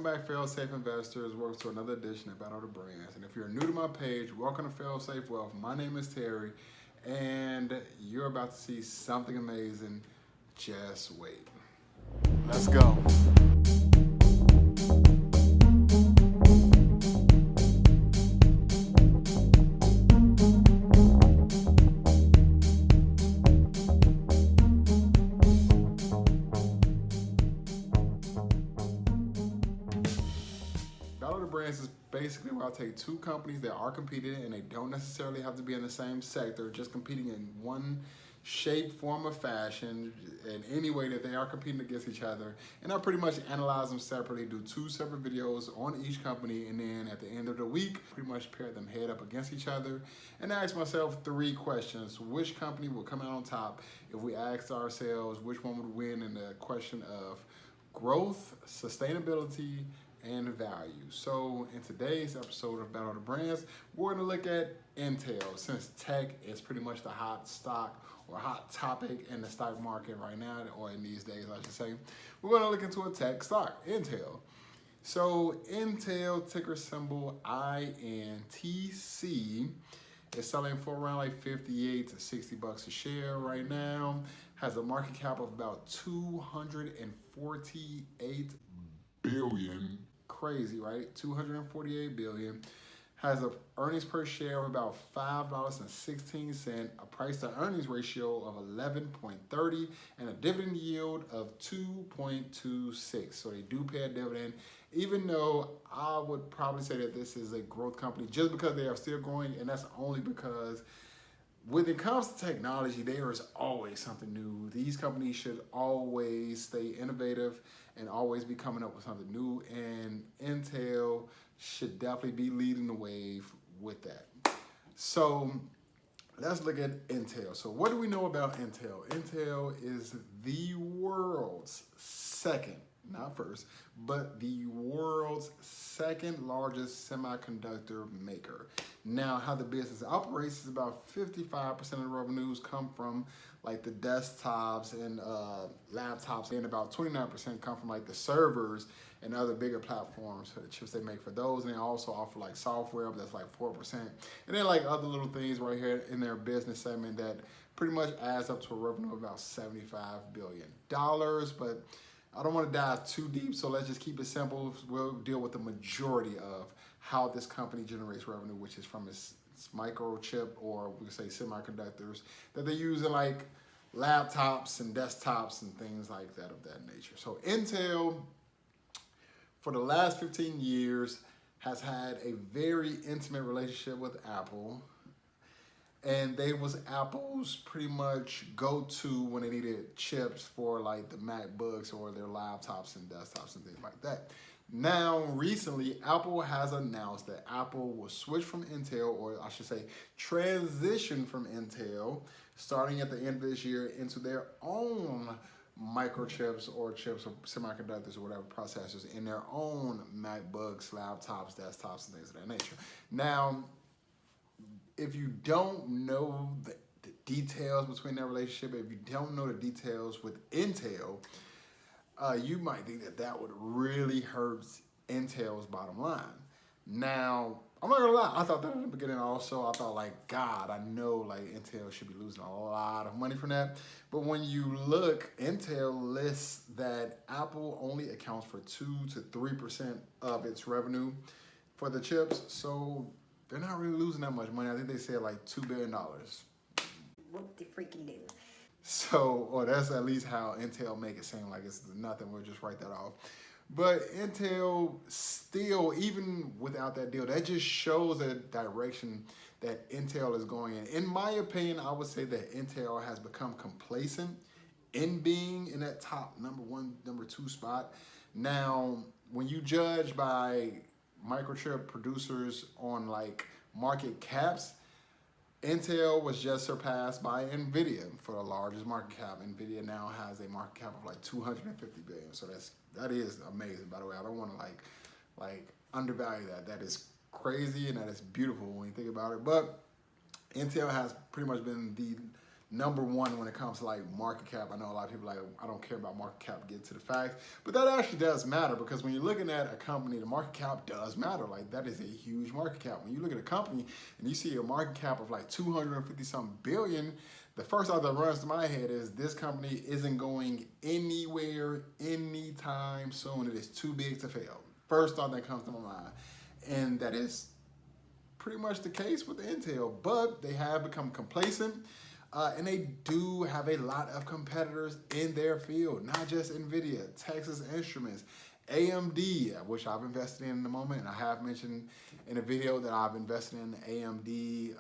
Welcome back, fail-safe investors. Welcome to another edition of Battle of the Brands. And if you're new to my page, welcome to Fail-Safe Wealth. My name is Terry, and you're about to see something amazing. Just wait. Let's go. Battle of the Brands is basically where I'll take two companies that are competing and they don't necessarily have to be in the same sector, just competing in one shape, form, or fashion in any way that they are competing against each other. And I'll pretty much analyze them separately, do two separate videos on each company, and then at the end of the week, pretty much pair them head up against each other and ask myself three questions. Which company will come out on top if we asked ourselves which one would win in the question of growth, sustainability, and value. So in today's episode of Battle of the Brands, we're gonna look at Intel, since tech is pretty much the hot stock or hot topic in the stock market right now, or in these days, I should say. We're gonna look into a tech stock, Intel. So Intel, ticker symbol INTC, is selling for around like 58 to 60 bucks a share right now. Has a market cap of about 248 billion. Crazy, right? 248 billion. Has a earnings per share of about $5.16, a price to earnings ratio of 11.30, and a dividend yield of 2.26. So they do pay a dividend, even though I would probably say that this is a growth company just because they are still growing, and that's only because when it comes to technology, there is always something new. These companies should always stay innovative and always be coming up with something new, and Intel should definitely be leading the wave with that. So let's look at Intel. So what do we know about Intel? Intel is the world's second, not first, but the world's second largest semiconductor maker. Now, how the business operates is about 55% of the revenues come from like the desktops and laptops, and about 29% come from like the servers and other bigger platforms for the chips they make for those. And they also offer like software, but that's like 4%. And then like other little things right here in their business segment that pretty much adds up to a revenue of about $75 billion. But I don't want to dive too deep, so let's just keep it simple. We'll deal with the majority of how this company generates revenue, which is from its microchip, or we could say semiconductors, that they use in like laptops and desktops and things like that of that nature. So Intel, for the last 15 years, has had a very intimate relationship with Apple. And they was Apple's pretty much go-to when they needed chips for like the MacBooks or their laptops and desktops and things like that. Now, recently, Apple has announced that Apple will switch from Intel, or I should say transition from Intel, starting at the end of this year into their own microchips or chips or semiconductors or whatever processors in their own MacBooks, laptops, desktops, and things of that nature. Now, if you don't know the details between that relationship, if you don't know the details with Intel, you might think that that would really hurt Intel's bottom line. Now, I'm not gonna lie, I thought that in the beginning also. I thought like, God, I know like Intel should be losing a lot of money from that. But when you look, Intel lists that Apple only accounts for 2 to 3% of its revenue for the chips. So they're not really losing that much money. I think they said like $2 billion. What the freaking do? So, or that's at least how Intel make it seem like it's nothing. We'll just write that off. But Intel still, even without that deal, that just shows a direction that Intel is going in. In my opinion, I would say that Intel has become complacent in being in that top number 1, number 2 spot. Now, when you judge by microchip producers on like market caps, Intel was just surpassed by Nvidia for the largest market cap. Nvidia now has a market cap of like 250 billion. So that is amazing, by the way. I don't want to like undervalue that. That is crazy and that is beautiful when you think about it. But Intel has pretty much been the number one when it comes to like market cap. I know a lot of people like, I don't care about market cap, get to the facts, but that actually does matter, because when you're looking at a company, the market cap does matter. Like, that is a huge market cap. When you look at a company and you see a market cap of like 250 something billion, the first thought that runs to my head is this company isn't going anywhere anytime soon. It is too big to fail. First thought that comes to my mind. And that is pretty much the case with Intel, but they have become complacent. And they do have a lot of competitors in their field, not just NVIDIA, Texas Instruments, AMD, which I've invested in the moment. And I have mentioned in a video that I've invested in AMD,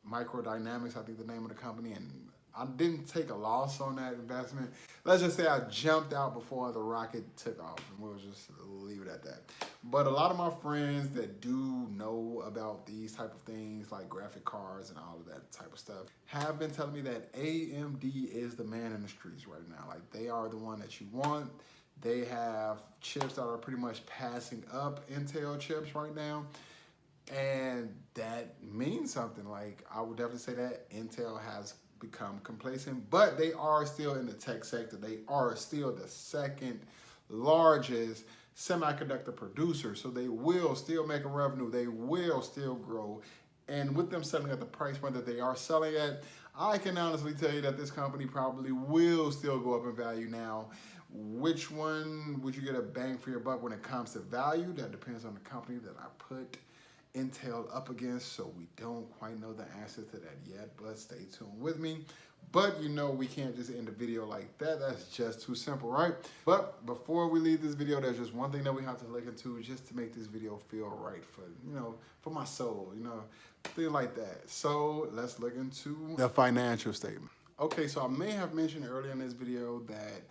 Microdynamics, I think the name of the company, and I didn't take a loss on that investment. Let's just say I jumped out before the rocket took off, and we'll just leave it at that. But a lot of my friends that do know about these type of things, like graphic cards and all of that type of stuff, have been telling me that AMD is the man in the streets right now. Like, they are the one that you want. They have chips that are pretty much passing up Intel chips right now. And that means something. Like, I would definitely say that Intel has become complacent, but they are still in the tech sector. They are still the second largest semiconductor producer, so they will still make a revenue. They will still grow. And with them selling at the price point that they are selling at, I can honestly tell you that this company probably will still go up in value. Now, which one would you get a bang for your buck when it comes to value? That depends on the company that I put Intel up against, so we don't quite know the answer to that yet, but stay tuned with me. But you know, we can't just end the video like that. That's just too simple, right? But before we leave this video, there's just one thing that we have to look into just to make this video feel right for, you know, for my soul, you know, things like that. So let's look into the financial statement. Okay, so I may have mentioned earlier in this video that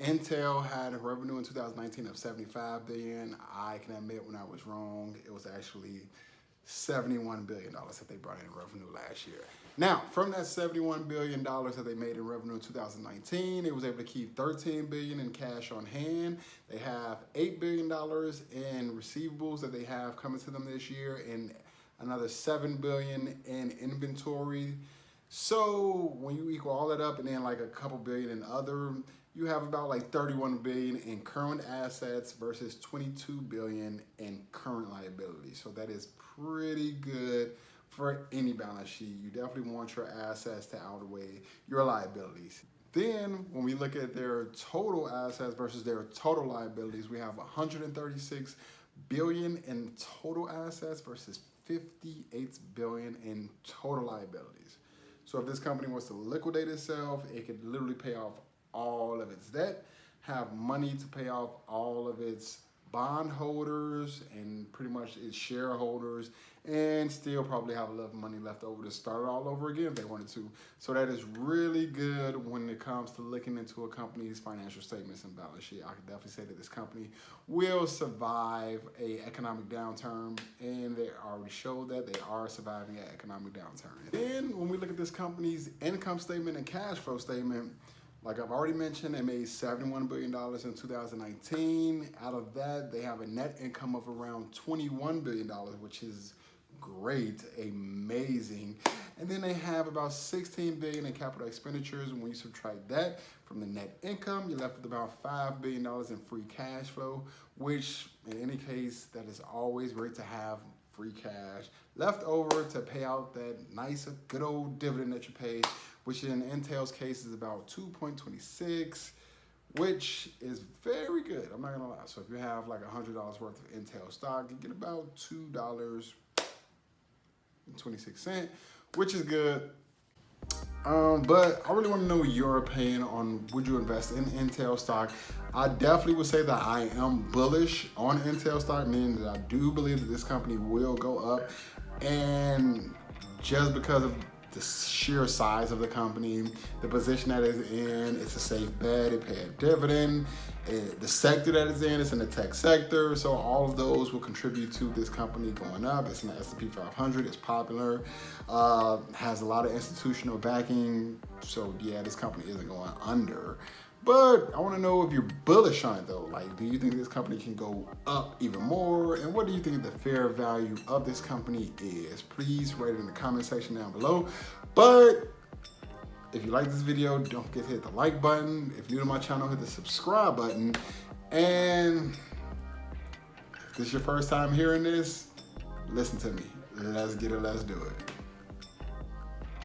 Intel had a revenue in 2019 of $75 billion. I can admit when I was wrong. It was actually $71 billion that they brought in revenue last year. Now, from that $71 billion that they made in revenue in 2019, it was able to keep $13 billion in cash on hand. They have $8 billion in receivables that they have coming to them this year, and another $7 billion in inventory. So when you equal all that up and then like a couple billion in other, you have about like $31 billion in current assets versus $22 billion in current liabilities. So that is pretty good for any balance sheet. You definitely want your assets to outweigh your liabilities. Then when we look at their total assets versus their total liabilities, we have $136 billion in total assets versus $58 billion in total liabilities. So if this company was to liquidate itself, it could literally pay off all of its debt, have money to pay off all of its bondholders and pretty much its shareholders, and still probably have a little money left over to start it all over again if they wanted to. So that is really good when it comes to looking into a company's financial statements and balance sheet. I can definitely say that this company will survive a economic downturn, and they already showed that they are surviving an economic downturn. Then when we look at this company's income statement and cash flow statement, like I've already mentioned, they made $71 billion in 2019. Out of that, they have a net income of around $21 billion, which is great, amazing. And then they have about $16 billion in capital expenditures. And when you subtract that from the net income, you're left with about $5 billion in free cash flow, which in any case, that is always great to have free cash left over to pay out that nice, good old dividend that you paid, which in Intel's case is about 2.26, which is very good. I'm not gonna lie. So if you have like $100 worth of Intel stock, you get about $2.26, which is good. But I really want to know your opinion on, would you invest in Intel stock? I definitely would say that I am bullish on Intel stock, meaning that I do believe that this company will go up. And just because of the sheer size of the company, the position that it's in, it's a safe bet, it pays a dividend, the sector that it's in, it's in the tech sector, so all of those will contribute to this company going up. It's in the S&P 500, it's popular, has a lot of institutional backing, so yeah, this company isn't going under. But I want to know if you're bullish on it though. Like, do you think this company can go up even more? And what do you think the fair value of this company is? Please write it in the comment section down below. But If you like this video, don't forget to hit the like button. If you're new to my channel, hit the subscribe button. And if this is your first time hearing this, listen to me. Let's get it, let's do it.